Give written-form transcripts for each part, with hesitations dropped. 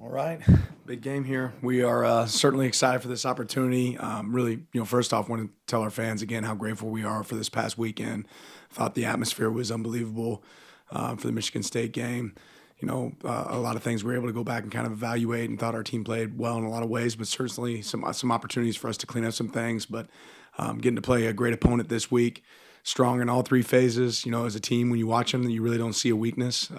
All right, big game here. We are certainly excited for this opportunity. Really, first off, want to tell our fans again how grateful we are for this past weekend. Thought the atmosphere was unbelievable for the Michigan State game. A lot of things we were able to go back and kind of evaluate, and thought our team played well in a lot of ways, but certainly some opportunities for us to clean up some things. But getting to play a great opponent this week, strong in all three phases. As a team, when you watch them, you really don't see a weakness.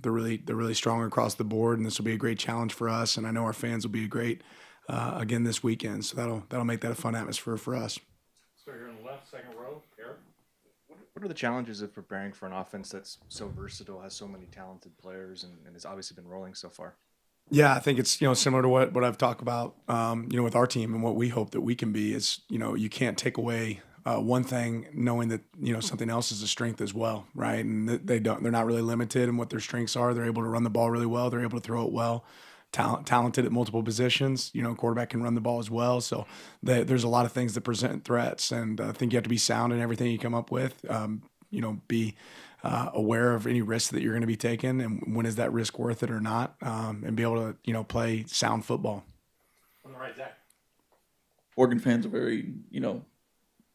They're really strong across the board, and this will be a great challenge for us. And I know our fans will be a great again this weekend. So that'll make that a fun atmosphere for us. So here on the left, second row, Eric. What are the challenges of preparing for an offense that's so versatile, has so many talented players, and has obviously been rolling so far? Yeah, I think it's similar to what I've talked about with our team, and what we hope that we can be is you can't take away one thing knowing that something else is a strength as well, right? And they're not really limited in what their strengths are. They're able to run the ball really well. They're able to throw it well. Talented at multiple positions. Quarterback can run the ball as well. So there's a lot of things that present threats, and I think you have to be sound in everything you come up with. Be aware of any risk that you're going to be taking, and when is that risk worth it or not, and be able to play sound football. On the right, Zach. Oregon fans are very,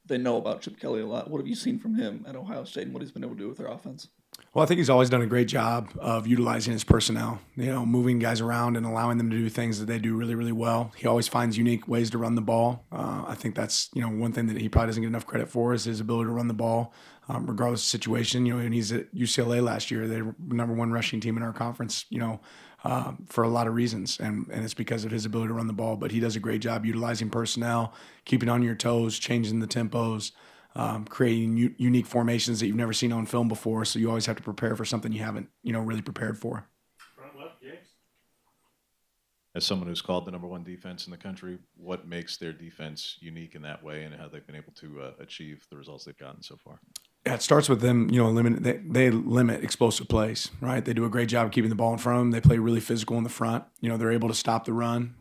they know about Chip Kelly a lot. What have you seen from him at Ohio State and what he's been able to do with their offense? Well, I think he's always done a great job of utilizing his personnel, moving guys around and allowing them to do things that they do really, really well. He always finds unique ways to run the ball. I think that's, one thing that he probably doesn't get enough credit for is his ability to run the ball, regardless of the situation. And he's at UCLA last year. They were number one rushing team in our conference, for a lot of reasons. And it's because of his ability to run the ball. But he does a great job utilizing personnel, keeping on your toes, changing the tempos, creating unique formations that you've never seen on film before. So you always have to prepare for something you haven't, really prepared for. Front left, James. As someone who's called the number one defense in the country, what makes their defense unique in that way, and how they've been able to achieve the results they've gotten so far? Yeah, it starts with them, they limit explosive plays, right? They do a great job of keeping the ball in front of them. They play really physical in the front. They're able to stop the run.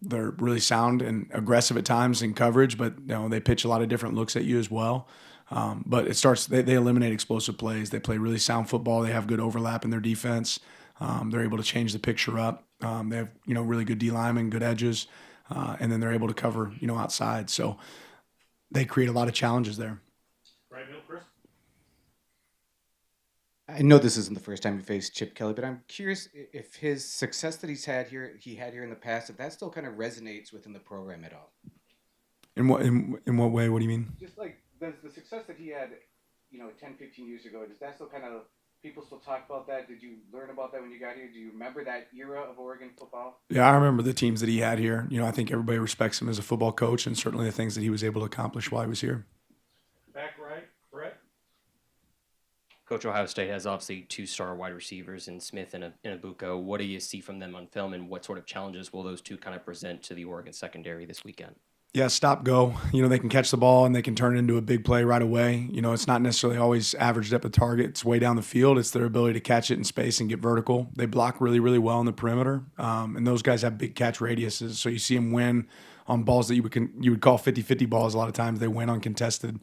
They're really sound and aggressive at times in coverage, but they pitch a lot of different looks at you as well. But it starts, they eliminate explosive plays. They play really sound football. They have good overlap in their defense. They're able to change the picture up. They have, really good D linemen, good edges, and then they're able to cover, outside. So they create a lot of challenges there. Right middle, Chris. I know this isn't the first time you faced Chip Kelly, but I'm curious if his success that he had here in the past, if that still kind of resonates within the program at all. In what way? What do you mean? Just like the success that he had, 10, 15 years ago, does that still kind of, people still talk about that? Did you learn about that when you got here? Do you remember that era of Oregon football? Yeah, I remember the teams that he had here. I think everybody respects him as a football coach, and certainly the things that he was able to accomplish while he was here. Back right, Brett. Coach, Ohio State has obviously two-star wide receivers in Smith and Ibuka. What do you see from them on film, and what sort of challenges will those two kind of present to the Oregon secondary this weekend? Yeah, stop, go. They can catch the ball and they can turn it into a big play right away. It's not necessarily always average depth of target. It's way down the field. It's their ability to catch it in space and get vertical. They block really, really well on the perimeter, and those guys have big catch radiuses. So you see them win on balls that you would call 50-50 balls. A lot of times they win on contested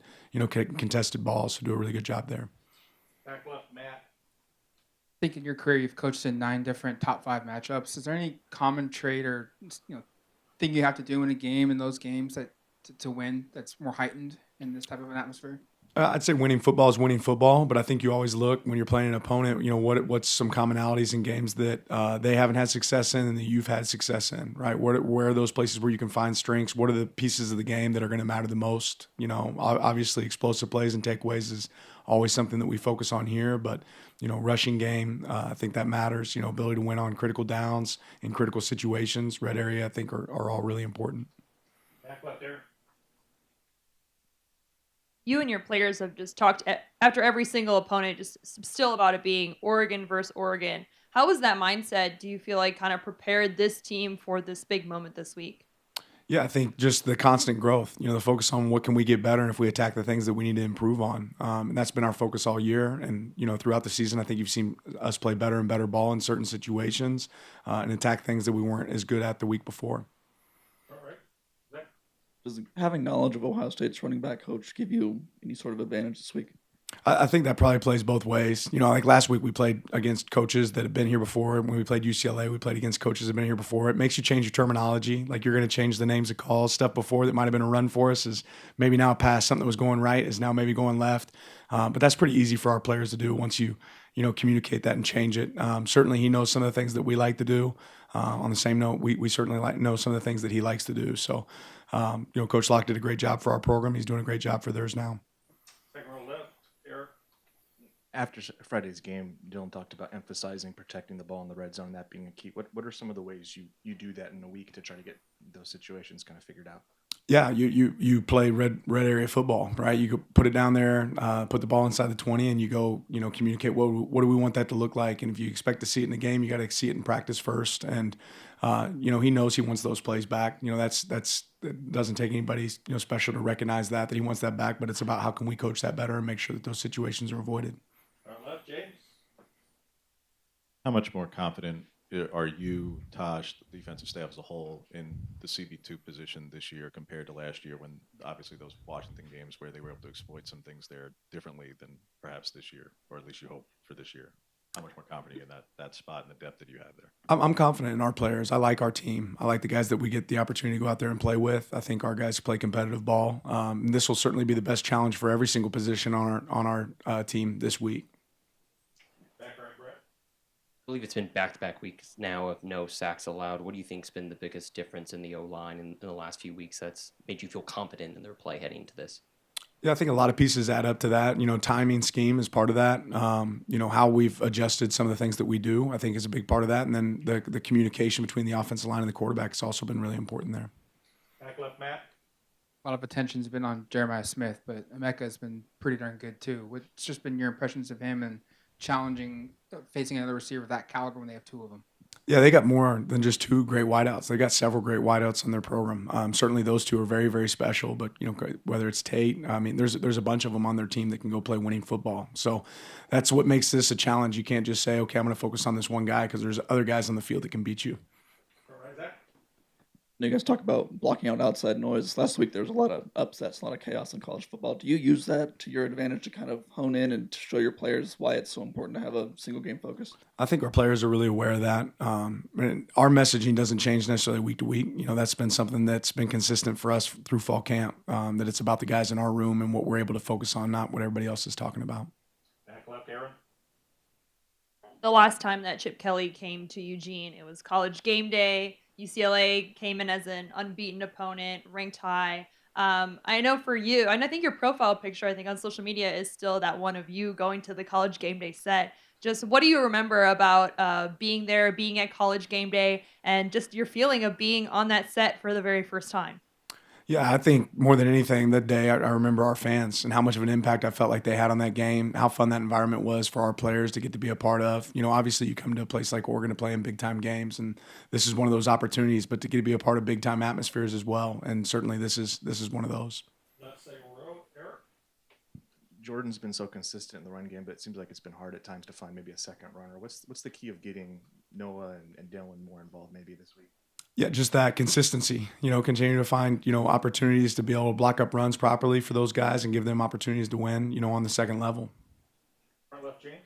balls. So do a really good job there. Back left, Matt. I think in your career you've coached in 9 different top 5 matchups. Is there any common trait or thing you have to do in a game in those games that to win that's more heightened in this type of an atmosphere? I'd say winning football is winning football, but I think you always look when you're playing an opponent, what's some commonalities in games that they haven't had success in and that you've had success in, right? Where are those places where you can find strengths? What are the pieces of the game that are going to matter the most? Obviously explosive plays and takeaways is always something that we focus on here, but rushing game, I think that matters. Ability to win on critical downs in critical situations, red area, I think are all really important. Back left there. You and your players have just talked after every single opponent, just still about it being Oregon versus Oregon. How was that mindset? Do you feel like kind of prepared this team for this big moment this week? Yeah, I think just the constant growth, the focus on what can we get better and if we attack the things that we need to improve on. And that's been our focus all year. And, throughout the season, I think you've seen us play better and better ball in certain situations and attack things that we weren't as good at the week before. All right. Zach. Does having knowledge of Ohio State's running back coach give you any sort of advantage this week? I think that probably plays both ways. Like last week we played against coaches that have been here before. When we played UCLA, we played against coaches that have been here before. It makes you change your terminology. Like you're going to change the names of calls. Stuff before that might have been a run for us is maybe now a pass. Something that was going right is now maybe going left. But that's pretty easy for our players to do once you communicate that and change it. Certainly he knows some of the things that we like to do. On the same note, we certainly know some of the things that he likes to do. So, Coach Locke did a great job for our program. He's doing a great job for theirs now. Second row left, Eric. After Friday's game, Dylan talked about emphasizing protecting the ball in the red zone, that being a key. What are some of the ways you do that in a week to try to get those situations kind of figured out? Yeah, you play red area football, right? You could put it down there, put the ball inside the 20, and you go, communicate what do we want that to look like. And if you expect to see it in the game, you got to see it in practice first. And he knows he wants those plays back. It doesn't take anybody special to recognize that he wants that back. But it's about how can we coach that better and make sure that those situations are avoided. Left, James. How much more confident are you, Tosh, the defensive staff as a whole, in the CB2 position this year compared to last year when obviously those Washington games where they were able to exploit some things there differently than perhaps this year, or at least you hope for this year? How much more confident in that spot and the depth that you have there? I'm confident in our players. I like our team. I like the guys that we get the opportunity to go out there and play with. I think our guys play competitive ball. This will certainly be the best challenge for every single position on our team this week. Back right, Brett. I believe it's been back-to-back weeks now of no sacks allowed. What do you think's been the biggest difference in the O-line in the last few weeks that's made you feel confident in their play heading into this? Yeah, I think a lot of pieces add up to that. Timing scheme is part of that. How we've adjusted some of the things that we do, I think, is a big part of that. And then the communication between the offensive line and the quarterback has also been really important there. Back left, Matt. A lot of attention's been on Jeremiah Smith, but Emeka has been pretty darn good too. What's just been your impressions of him and challenging facing another receiver of that caliber when they have two of them? Yeah, they got more than just two great wideouts. They got several great wideouts in their program. Certainly, those two are very, very special. But whether it's Tate, there's a bunch of them on their team that can go play winning football. So that's what makes this a challenge. You can't just say, okay, I'm going to focus on this one guy because there's other guys on the field that can beat you. All right, Zach. You guys talk about blocking out outside noise. Last week there was a lot of upsets, a lot of chaos in college football. Do you use that to your advantage to kind of hone in and to show your players why it's so important to have a single game focus? I think our players are really aware of that. Our messaging doesn't change necessarily week to week. That's been something that's been consistent for us through fall camp, that it's about the guys in our room and what we're able to focus on, not what everybody else is talking about. Back left, Aaron. The last time that Chip Kelly came to Eugene, it was College game day. UCLA came in as an unbeaten opponent, ranked high. I know for you, and I think your profile picture, I think on social media, is still that one of you going to the College game day set. Just what do you remember about being there, being at College game day, and just your feeling of being on that set for the very first time? Yeah, I think more than anything that day, I remember our fans and how much of an impact I felt like they had on that game, how fun that environment was for our players to get to be a part of. Obviously you come to a place like Oregon to play in big-time games, and this is one of those opportunities, but to get to be a part of big-time atmospheres as well, and certainly this is one of those. Left second row, Eric. Jordan's been so consistent in the run game, but it seems like it's been hard at times to find maybe a second runner. What's the key of getting Noah and Dylan more involved maybe this week? Yeah, just that consistency, continue to find, opportunities to be able to block up runs properly for those guys and give them opportunities to win, on the second level. Front left, James.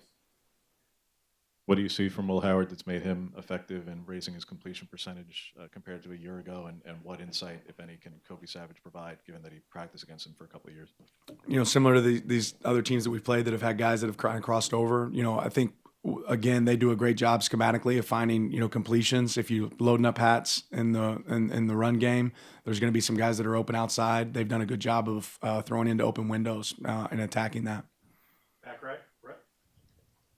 What do you see from Will Howard that's made him effective in raising his completion percentage compared to a year ago? And what insight, if any, can Kobe Savage provide, given that he practiced against him for a couple of years? Similar to these other teams that we've played that have had guys that have kind of crossed over, I think, again, they do a great job schematically of finding, completions. If you loading up hats in the run game, there's going to be some guys that are open outside. They've done a good job of throwing into open windows and attacking that. Back right, Brett.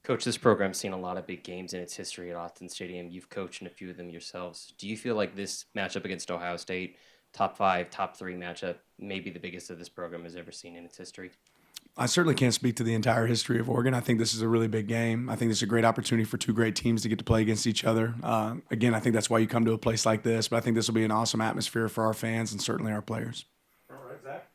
Coach, this program's seen a lot of big games in its history at Austin Stadium. You've coached in a few of them yourselves. Do you feel like this matchup against Ohio State, top 5, top 3 matchup, may be the biggest that this program has ever seen in its history? I certainly can't speak to the entire history of Oregon. I think this is a really big game. I think this is a great opportunity for two great teams to get to play against each other. Again, I think that's why you come to a place like this, but I think this will be an awesome atmosphere for our fans and certainly our players. All right, Zach.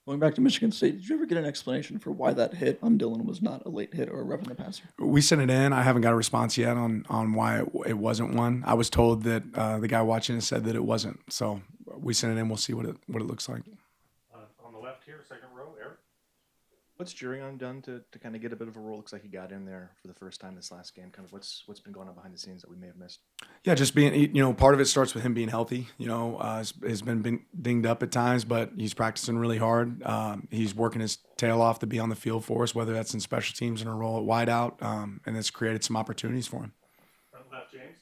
Going back to Michigan State, did you ever get an explanation for why that hit on Dylan was not a late hit or a roughing the passer? We sent it in. I haven't got a response yet on why it wasn't one. I was told that the guy watching it said that it wasn't. So we sent it in. We'll see what it looks like. On the left here, second row, Eric. What's Jurion done to kind of get a bit of a role? Looks like he got in there for the first time this last game. Kind of what's been going on behind the scenes that we may have missed? Yeah, just being, part of it starts with him being healthy. Has been dinged up at times, but he's practicing really hard. He's working his tail off to be on the field for us, whether that's in special teams and a role at wideout, and it's created some opportunities for him. Front left, James.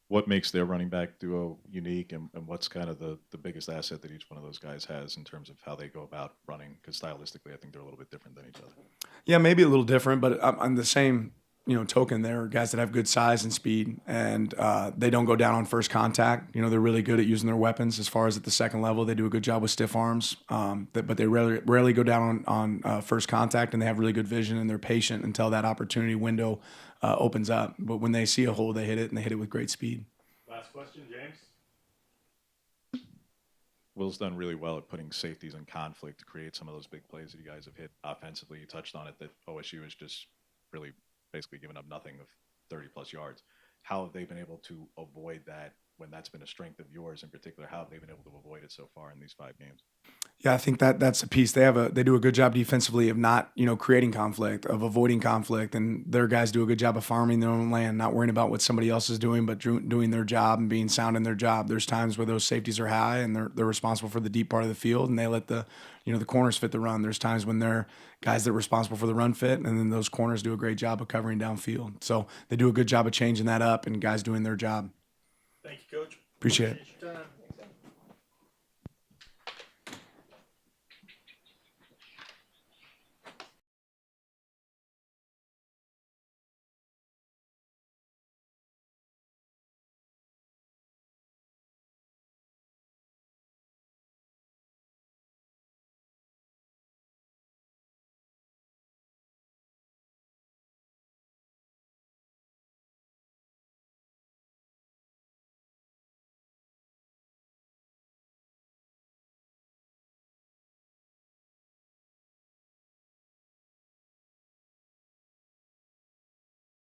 What makes their running back duo unique, and what's kind of the biggest asset that each one of those guys has in terms of how they go about running? Because stylistically, I think they're a little bit different than each other. Yeah, maybe a little different, but on the same token, they're guys that have good size and speed, and they don't go down on first contact. They're really good at using their weapons. As far as at the second level, they do a good job with stiff arms, but they rarely go down on first contact, and they have really good vision, and they're patient until that opportunity window opens up. But when they see a hole, they hit it, and they hit it with great speed. Last question, James. Will's done really well at putting safeties in conflict to create some of those big plays that you guys have hit offensively. You touched on it, that OSU is just really basically giving up nothing of 30-plus yards. How have they been able to avoid that when that's been a strength of yours in particular? How have they been able to avoid it so far in these 5 games? Yeah, I think that's a piece. They do a good job defensively of not creating conflict, of avoiding conflict, and their guys do a good job of farming their own land, not worrying about what somebody else is doing, but doing their job and being sound in their job. There's times where those safeties are high and they're responsible for the deep part of the field, and they let the corners fit the run. There's times when they're guys that are responsible for the run fit, and then those corners do a great job of covering downfield. So they do a good job of changing that up, and guys doing their job. Thank you, Coach. Appreciate it. Your time.